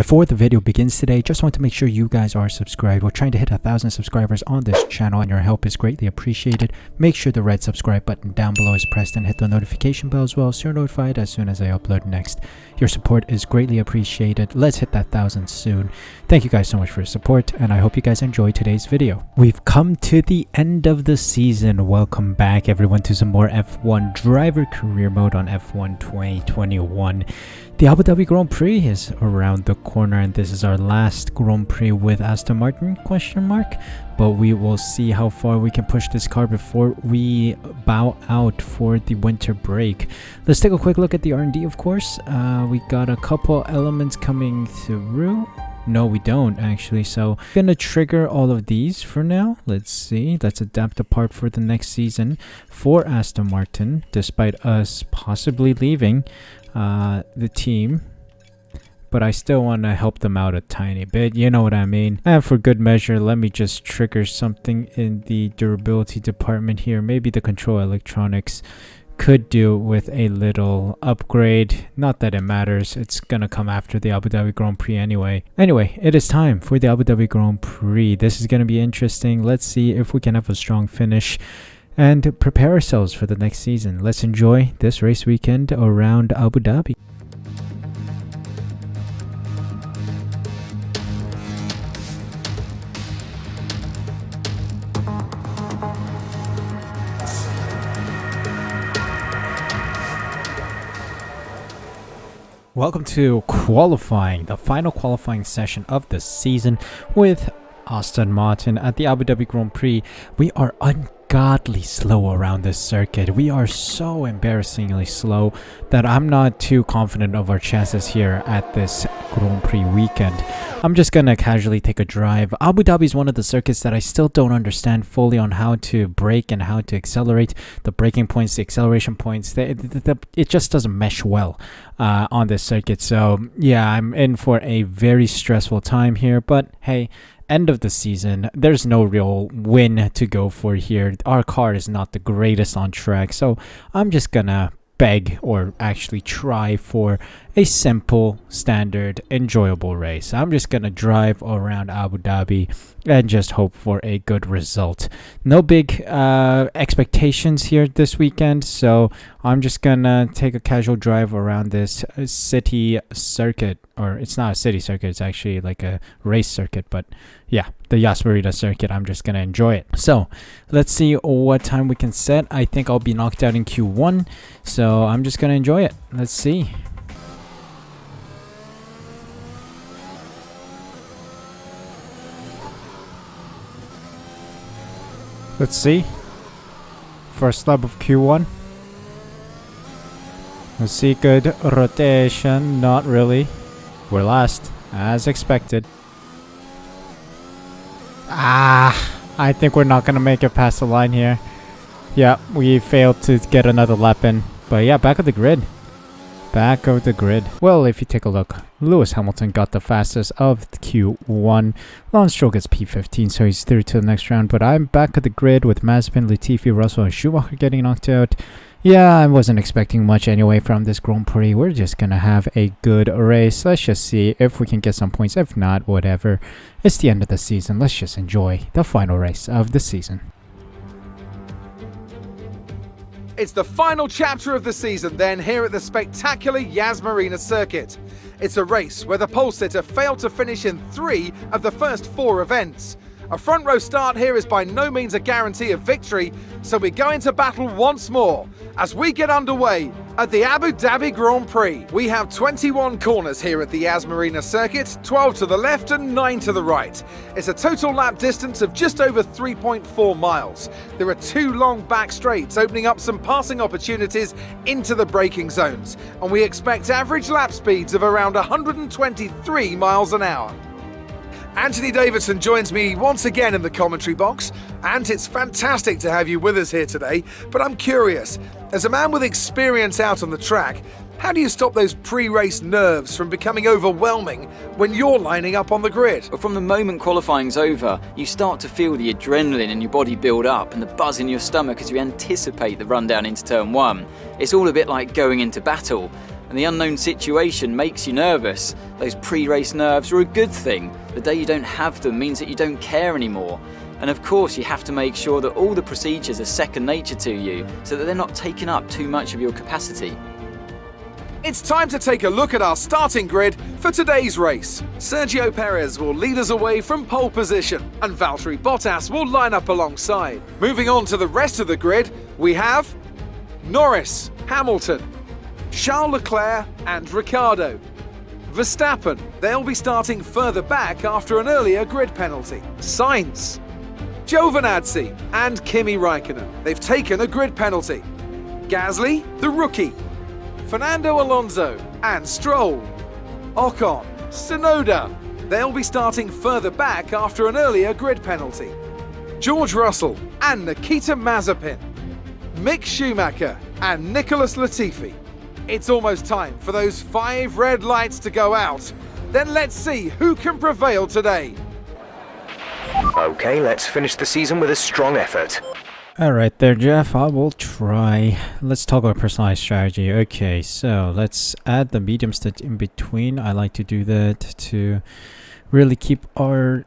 Before the video begins today, just want to make sure you guys are subscribed. We're trying to hit 1,000 subscribers on this channel and your help is greatly appreciated. Make sure the red subscribe button down below is pressed and hit the notification bell as well so you're notified as soon as I upload next. Your support is greatly appreciated. Let's hit that 1,000 soon. Thank you guys so much for your support and I hope you guys enjoy today's video. We've come to the end of the season. Welcome back everyone to some more F1 driver career mode on F1 2021. The Abu Dhabi Grand Prix is around the corner and this is our last Grand Prix with Aston Martin, ? But we will see how far we can push this car before we bow out for the winter break. Let's take a quick look at the R&D, of course. We got a couple elements coming through. No, we don't actually. So I'm gonna trigger all of these for now. Let's see. Let's adapt a part for the next season for Aston Martin, despite us possibly leaving the team. But I still want to help them out a tiny bit, you know what I mean. And for good measure, let me just trigger something in the durability department here. Maybe the control electronics could do with a little upgrade. Not that it matters, it's gonna come after the Abu Dhabi Grand Prix anyway. Anyway, it is time for the Abu Dhabi Grand Prix. This is gonna be interesting. Let's see if we can have a strong finish and prepare ourselves for the next season. Let's enjoy this race weekend around Abu Dhabi. Welcome to qualifying, the final qualifying session of the season with Aston Martin at the Abu Dhabi Grand Prix. We are ungodly slow around this circuit. We are so embarrassingly slow that I'm not too confident of our chances here at this Grand Prix weekend. I'm just gonna casually take a drive. Abu Dhabi is one of the circuits that I still don't understand fully on how to brake and how to accelerate. The braking points, the acceleration points, it just doesn't mesh well on this circuit. So yeah, I'm in for a very stressful time here, but hey, end of the season, there's no real win to go for here. Our car is not the greatest on track, so I'm just gonna beg or actually try for a simple, standard, enjoyable race. I'm just gonna drive around Abu Dhabi and just hope for a good result. No big expectations here this weekend, so I'm just gonna take a casual drive around this city circuit. Or it's not a city circuit, it's actually like a race circuit, but yeah, the Yas Marina circuit. I'm just gonna enjoy it. So let's see what time we can set. I think I'll be knocked out in Q1, so I'm just gonna enjoy it. Let's see. Let's see. First lap of Q1. Let's see, good rotation. Not really. We're last, as expected. I think we're not gonna make it past the line here. Yeah, we failed to get another lap in. But yeah, back of the grid. Back of the grid. Well, if you take a look, Lewis Hamilton got the fastest of Q1. Lance Stroll gets P15, so he's through to the next round. But I'm back at the grid with Mazepin, Latifi, Russell, and Schumacher getting knocked out. Yeah, I wasn't expecting much anyway from this Grand Prix. We're just gonna have a good race. Let's just see if we can get some points. If not, whatever. It's the end of the season. Let's just enjoy the final race of the season. It's the final chapter of the season then here at the spectacular Yas Marina circuit. It's a race where the pole sitter failed to finish in 3 of the first 4 events. A front row start here is by no means a guarantee of victory, so we go into battle once more as we get underway at the Abu Dhabi Grand Prix. We have 21 corners here at the Yas Marina circuit, 12 to the left and 9 to the right. It's a total lap distance of just over 3.4 miles. There are 2 long back straights opening up some passing opportunities into the braking zones, and we expect average lap speeds of around 123 miles an hour. Anthony Davidson joins me once again in the commentary box, and it's fantastic to have you with us here today, but I'm curious, as a man with experience out on the track, how do you stop those pre-race nerves from becoming overwhelming when you're lining up on the grid? From the moment qualifying's over, you start to feel the adrenaline in your body build up and the buzz in your stomach as you anticipate the rundown into turn 1. It's all a bit like going into battle. and the unknown situation makes you nervous. Those pre-race nerves are a good thing. The day you don't have them means that you don't care anymore. And of course, you have to make sure that all the procedures are second nature to you, so that they're not taking up too much of your capacity. It's time to take a look at our starting grid for today's race. Sergio Perez will lead us away from pole position, and Valtteri Bottas will line up alongside. Moving on to the rest of the grid, we have Norris, Hamilton, Charles Leclerc and Ricciardo. Verstappen, they'll be starting further back after an earlier grid penalty. Sainz, Giovinazzi and Kimi Raikkonen, they've taken a grid penalty. Gasly, the rookie, Fernando Alonso and Stroll. Ocon, Tsunoda, they'll be starting further back after an earlier grid penalty. George Russell and Nikita Mazepin. Mick Schumacher and Nicholas Latifi. It's almost time for those 5 red lights to go out. Then let's see who can prevail today. Okay, let's finish the season with a strong effort. Alright there, Jeff. I will try. Let's talk about personalized strategy. Okay, so let's add the medium stint in between. I like to do that to really keep our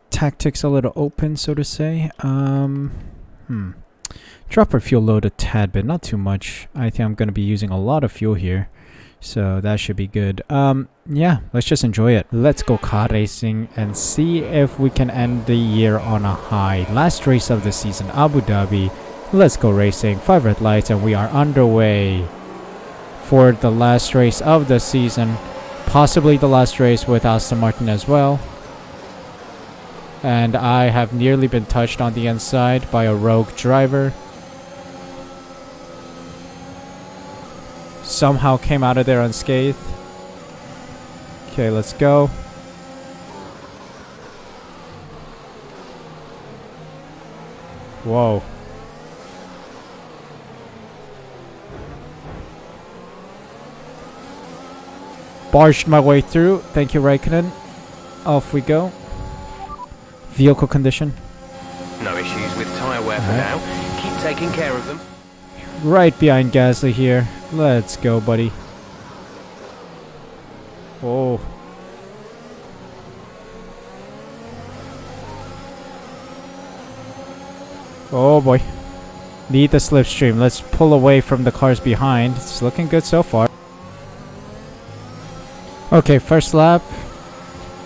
tactics a little open, so to say. Drop our fuel load a tad bit, not too much. I think I'm going to be using a lot of fuel here, so that should be good. Yeah, let's just enjoy it. Let's go car racing and see if we can end the year on a high. Last race of the season, Abu Dhabi. Let's go racing. 5 red lights and we are underway for the last race of the season. Possibly the last race with Aston Martin as well. And I have nearly been touched on the inside by a rogue driver. Somehow came out of there unscathed. Okay, let's go. Whoa. Barged my way through. Thank you, Raikkonen. Off we go. Vehicle condition. No issues with tyre wear for now. Keep taking care of them. Right behind Gasly here. Let's go, buddy. Oh. Oh boy. Need the slipstream. Let's pull away from the cars behind. It's looking good so far. Okay, first lap.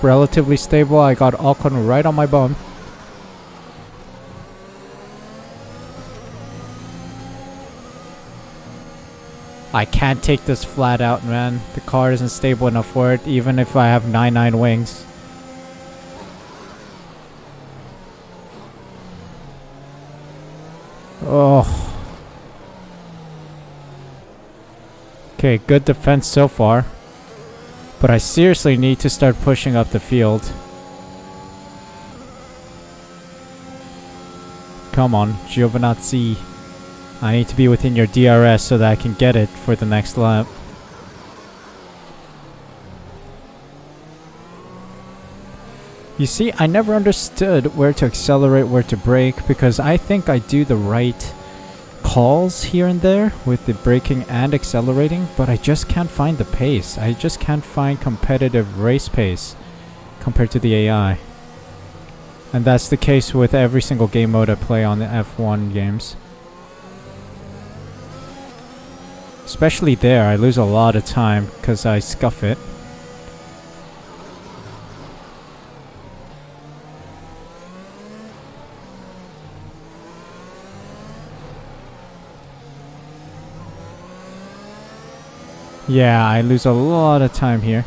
Relatively stable. I got Ocon right on my bum. I can't take this flat out, man. The car isn't stable enough for it, even if I have 9.9 wings. Oh. Okay, good defense so far. But I seriously need to start pushing up the field. Come on, Giovinazzi. I need to be within your DRS so that I can get it for the next lap. You see, I never understood where to accelerate, where to brake, because I think I do the right calls here and there with the braking and accelerating, but I just can't find the pace. I just can't find competitive race pace compared to the AI. And that's the case with every single game mode I play on the F1 games. Especially there, I lose a lot of time because I scuff it. Yeah, I lose a lot of time here.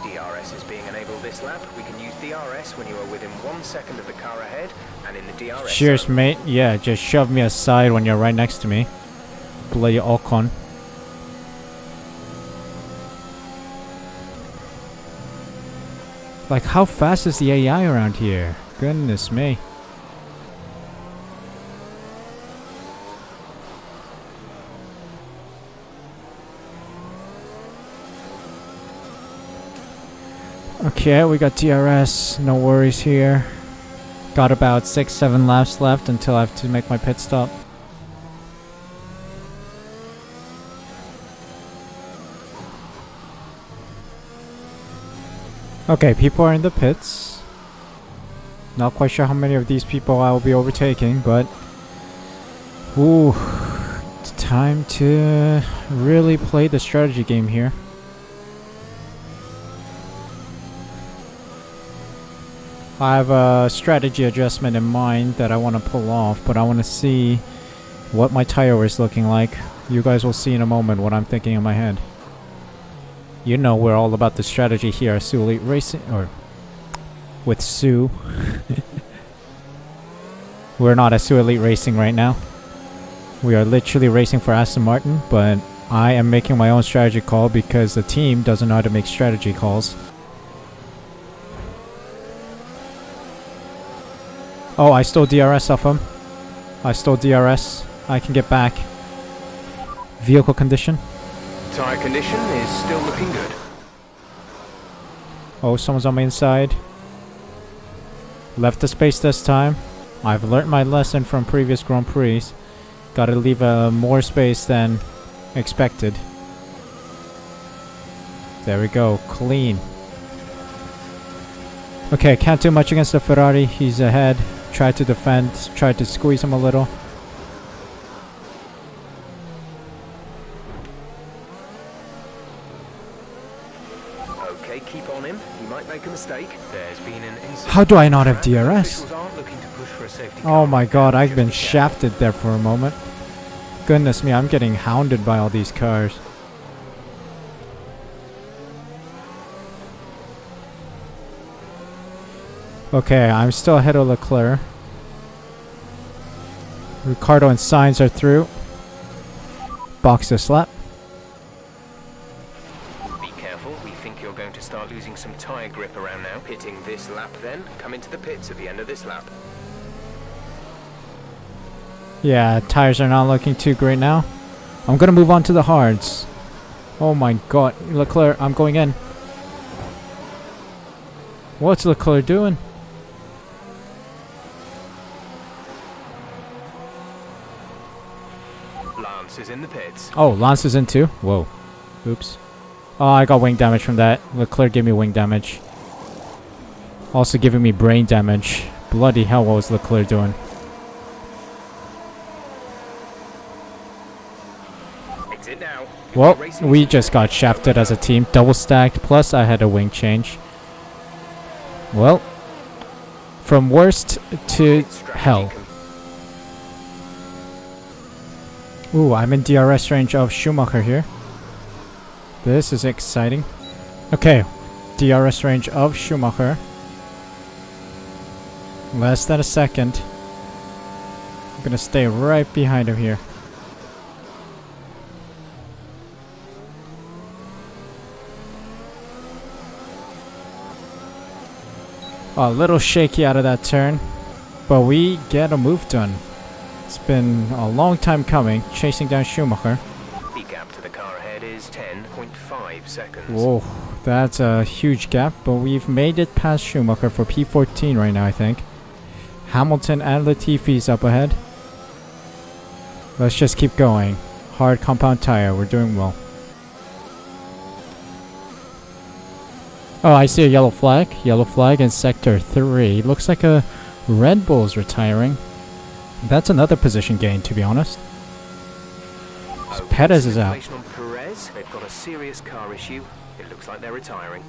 DRS is being enabled this lap. We can use DRS when you are within 1 second of the car ahead and in the DRS Cheers, zone. mate. Yeah, just shove me aside when you're right next to me. Bloody Ocon. Like, how fast is the AI around here? Goodness me. Okay, we got DRS. No worries here. Got about 6-7 laps left until I have to make my pit stop. Okay, people are in the pits. Not quite sure how many of these people I will be overtaking, but ooh, it's time to really play the strategy game here. I have a strategy adjustment in mind that I want to pull off, but I want to see what my tire is looking like. You guys will see in a moment what I'm thinking in my head. You know we're all about the strategy here at Suh Elite Racing, or with Suh. We're not at Suh Elite Racing right now. We are literally racing for Aston Martin, but I am making my own strategy call because the team doesn't know how to make strategy calls. Oh, I stole DRS off him. I stole DRS. I can get back. Vehicle condition. Tyre condition is still looking good. Oh, someone's on my inside. Left the space this time. I've learned my lesson from previous Grand Prix. Gotta leave more space than expected. There we go. Clean. Okay, can't do much against the Ferrari. He's ahead. Tried to defend. Tried to squeeze him a little. Okay, keep on him. He might make a mistake. There's been an incident. How do I not have DRS? Officials aren't looking to push for a safety Oh car. my god, I've been Just a gap. shafted there for a moment. Goodness me, I'm getting hounded by all these cars. Okay, I'm still ahead of Leclerc. Ricardo and Sainz are through. Box this lap. Be careful, we think you're going to start losing some tyre grip around now. Pitting this lap then, come into the pits at the end of this lap. Yeah, tires are not looking too great now. I'm gonna move on to the hards. Oh my god, Leclerc, I'm going in. What's Leclerc doing? Lance is in the pits. Oh, Lance is in too? Whoa. Oops. Oh, I got wing damage from that. Leclerc gave me wing damage. Also giving me brain damage. Bloody hell, what was Leclerc doing? Exit now. Well, we just got shafted as a team. Double stacked, plus I had a wing change. Well, from worst to hell. Ooh, I'm in DRS range of Schumacher here. This is exciting. Okay, DRS range of Schumacher. Less than a second. I'm gonna stay right behind him here. A little shaky out of that turn, but we get a move done. It's been a long time coming, chasing down Schumacher. The gap to the car ahead is 10.5 seconds. Whoa, that's a huge gap, but we've made it past Schumacher for P14 right now, I think. Hamilton and Latifi's up ahead. Let's just keep going. Hard compound tire, we're doing well. Oh, I see a yellow flag. Yellow flag in sector 3. Looks like a Red Bull's retiring. That's another position gain, to be honest. So Perez is out. On Perez. They've got a serious car issue. It looks like they're retiring.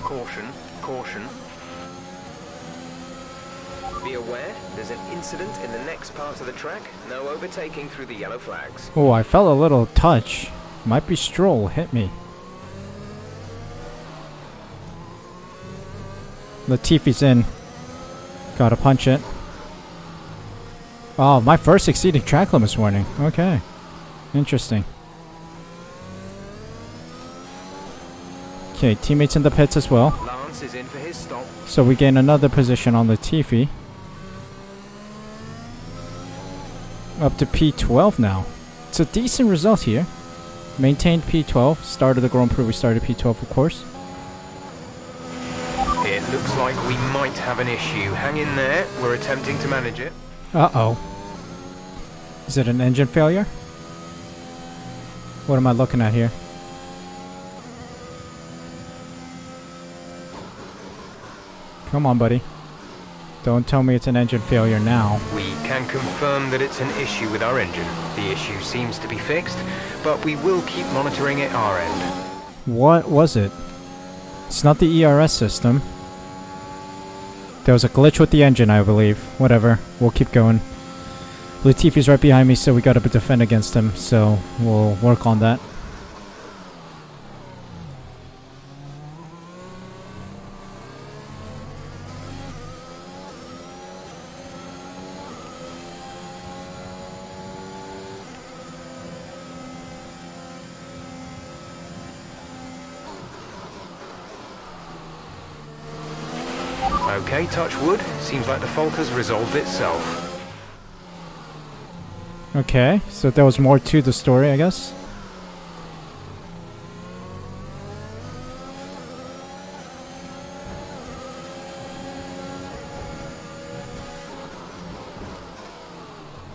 Caution, caution. Be aware, there's an incident in the next part of the track. No overtaking through the yellow flags. Oh, I felt a little touch. Might be Stroll, hit me. Latifi's in. Gotta punch it. Oh, my first exceeding track limits warning. Okay. Interesting. Okay, teammates in the pits as well. Lance is in for his stop. So we gain another position on Latifi. Up to P12 now. It's a decent result here. Maintained P12. Started the Grand Prix, we started P12 of course. It looks like we might have an issue. Hang in there, we're attempting to manage it. Uh-oh. Is it an engine failure? What am I looking at here? Come on, buddy. Don't tell me it's an engine failure now. We can confirm that it's an issue with our engine. The issue seems to be fixed, but we will keep monitoring it our end. What was it? It's not the ERS system. There was a glitch with the engine, I believe. Whatever. We'll keep going. Latifi's right behind me, so we gotta defend against him. So we'll work on that. Okay, touch wood. Seems like the fault has resolved itself. Okay, so there was more to the story, I guess.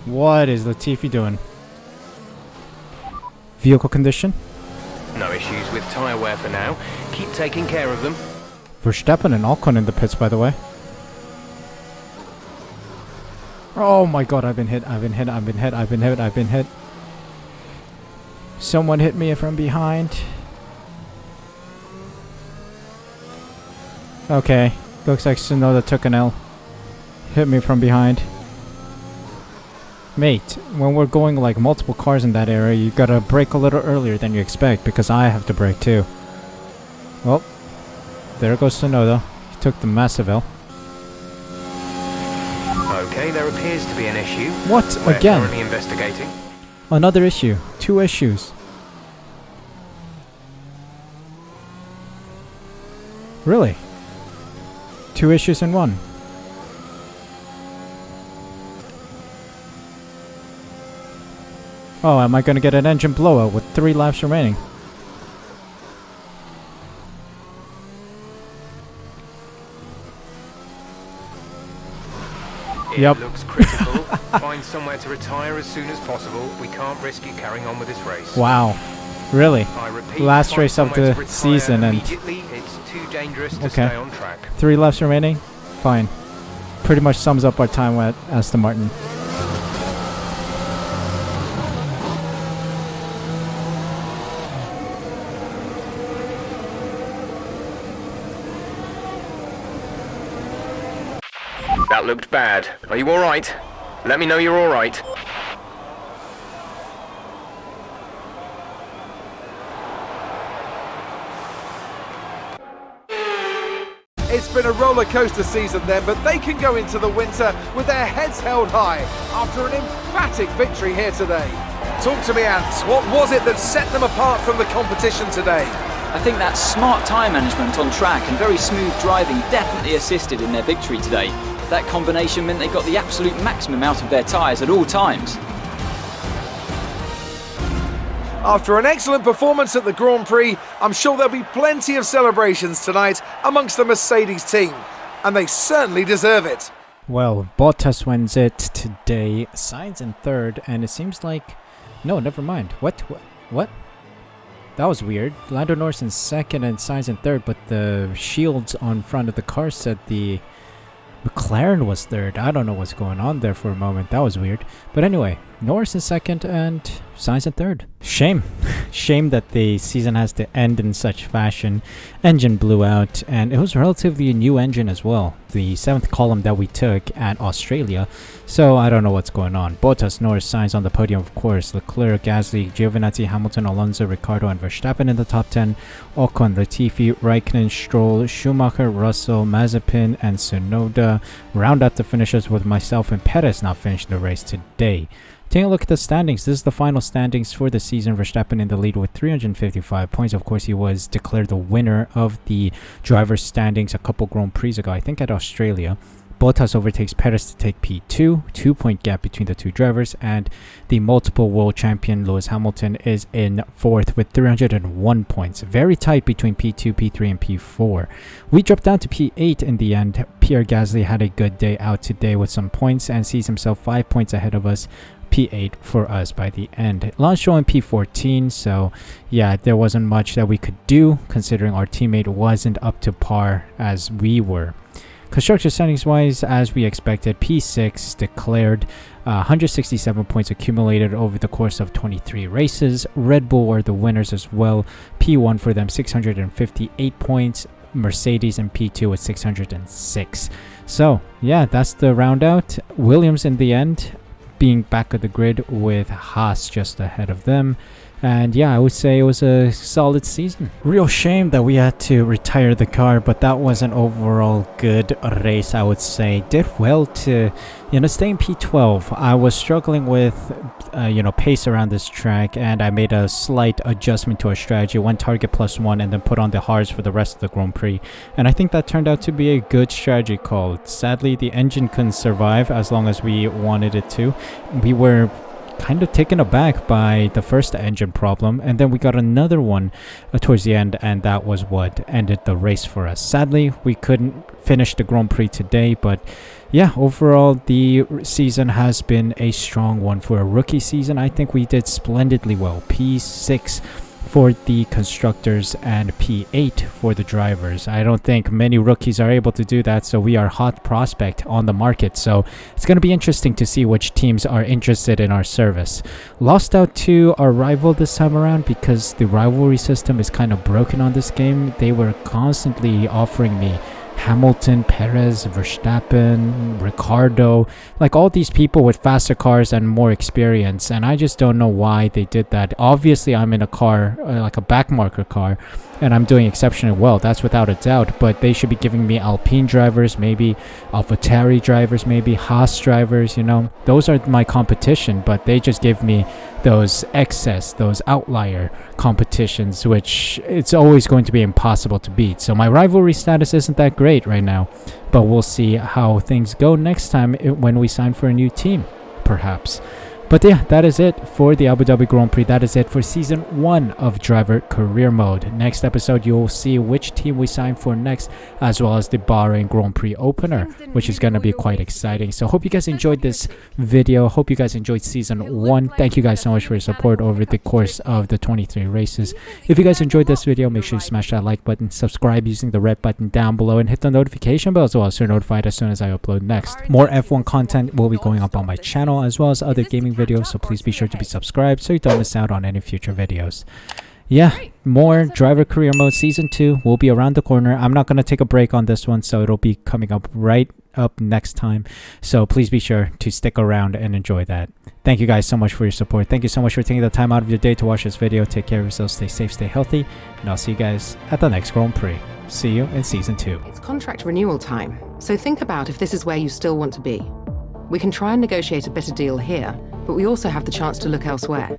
What is Latifi doing? Vehicle condition? No issues with tyre wear for now. Keep taking care of them. Verstappen and Ocon in the pits, by the way. Oh my god, I've been hit, I've been hit, I've been hit, I've been hit, I've been hit. Someone hit me from behind. Okay, looks like Tsunoda took an L. Hit me from behind. Mate, when we're going like multiple cars in that area, you gotta brake a little earlier than you expect, because I have to brake too. Well, there goes Tsunoda. He took the massive L. Okay, there appears to be an issue. What? We're Again? currently investigating. Another issue. 2 issues. Really? 2 issues in 1. Oh, am I gonna get an engine blowout with 3 laps remaining? It looks critical. Find somewhere to retire as soon as possible. We can't risk you carrying on with this race. Wow. Really? I repeat, Last find race of somewhere the to retire season and... immediately. It's too dangerous to Okay. stay on track. 3 laps remaining? Fine. Pretty much sums up our time at Aston Martin. That looked bad. Are you alright? Let me know you're alright. It's been a roller coaster season then, but they can go into the winter with their heads held high after an emphatic victory here today. Talk to me, Ants. What was it that set them apart from the competition today? I think that smart tyre management on track and very smooth driving definitely assisted in their victory today. That combination meant they got the absolute maximum out of their tyres at all times. After an excellent performance at the Grand Prix, I'm sure there'll be plenty of celebrations tonight amongst the Mercedes team, and they certainly deserve it. Well, Bottas wins it today. Sainz in 3rd, and it seems like... No, never mind. What? That was weird. Lando Norris in 2nd and Sainz in 3rd, but the shields on front of the car said the McLaren was 3rd. I don't know what's going on there for a moment. That was weird. But anyway, Norris in 2nd and Sainz in 3rd. Shame. Shame that the season has to end in such fashion. Engine blew out, and it was relatively a new engine as well. The 7th column that we took at Australia. So I don't know what's going on. Bottas, Norris, Sainz on the podium, of course. Leclerc, Gasly, Giovinazzi, Hamilton, Alonso, Ricciardo, and Verstappen in the top 10. Ocon, Latifi, Raikkonen, Stroll, Schumacher, Russell, Mazepin, and Tsunoda. Round out the finishers with myself and Perez not finishing the race today. Taking a look at the standings, this is the final standings for the season. Verstappen in the lead with 355 points. Of course, he was declared the winner of the driver's standings a couple Grand Prix ago, I think at Australia. Bottas overtakes Perez to take P2, 2-point gap between the two drivers, and the multiple world champion Lewis Hamilton is in 4th with 301 points. Very tight between P2, P3, and P4. We dropped down to P8 in the end. Pierre Gasly had a good day out today with some points and sees himself 5 points ahead of us. P8 for us by the end. Lance Stroll in P14, so yeah, there wasn't much that we could do considering our teammate wasn't up to par as we were. Constructor standings wise, as we expected, P6 declared, 167 points accumulated over the course of 23 races. Red Bull were the winners as well. P1 for them, 658 points. Mercedes in P2 with 606. So yeah, that's the round out. Williams in the end being back of the grid with Haas just ahead of them. And yeah, I would say it was a solid season. Real shame that we had to retire the car, but that was an overall good race, I would say. Did well to, stay in P12. I was struggling with, pace around this track, and I made a slight adjustment to our strategy. Went target +1 and then put on the hards for the rest of the Grand Prix. And I think that turned out to be a good strategy call. Sadly, the engine couldn't survive as long as we wanted it to. We were kind of taken aback by the first engine problem, and then we got another one towards the end, and that was what ended the race for us. Sadly, we couldn't finish the Grand Prix today, but yeah, overall the season has been a strong one for a rookie season. I think we did splendidly well. P6 for the constructors and P8 for the drivers. I don't think many rookies are able to do that, so we are a hot prospect on the market. So it's going to be interesting to see which teams are interested in our service. Lost out to our rival this time around because the rivalry system is kind of broken on this game. They were constantly offering me Hamilton, Perez, Verstappen, Ricardo, like all these people with faster cars and more experience, and I just don't know why they did that. Obviously, I'm in a car, like a backmarker car, and I'm doing exceptionally well, that's without a doubt, but they should be giving me Alpine drivers, maybe AlphaTauri drivers, maybe Haas drivers, those are my competition, but they just give me those those outlier competitions, which it's always going to be impossible to beat. So my rivalry status isn't that great right now, but we'll see how things go next time when we sign for a new team, perhaps. But yeah, that is it for the Abu Dhabi Grand Prix. That is it for Season 1 of Driver Career Mode. Next episode, you'll see which team we sign for next, as well as the Bahrain Grand Prix opener, which is going to be quite exciting. So hope you guys enjoyed this video. Hope you guys enjoyed Season 1. Thank you guys so much for your support over the course of the 23 races. If you guys enjoyed this video, make sure you smash that like button, subscribe using the red button down below, and hit the notification bell as well so you're notified as soon as I upload next. More F1 content will be going up on my channel, as well as other gaming videos, so please be sure to be subscribed so you don't miss out on any future videos. Yeah, more Driver Career Mode Season 2 will be around the corner. I'm not going to take a break on this one, so it'll be coming up right up next time. So please be sure to stick around and enjoy that. Thank you guys so much for your support. Thank you so much for taking the time out of your day to watch this video. Take care of yourselves, stay safe, stay healthy, and I'll see you guys at the next Grand Prix. See you in Season 2. It's contract renewal time, so think about if this is where you still want to be. We can try and negotiate a better deal here, but we also have the chance to look elsewhere.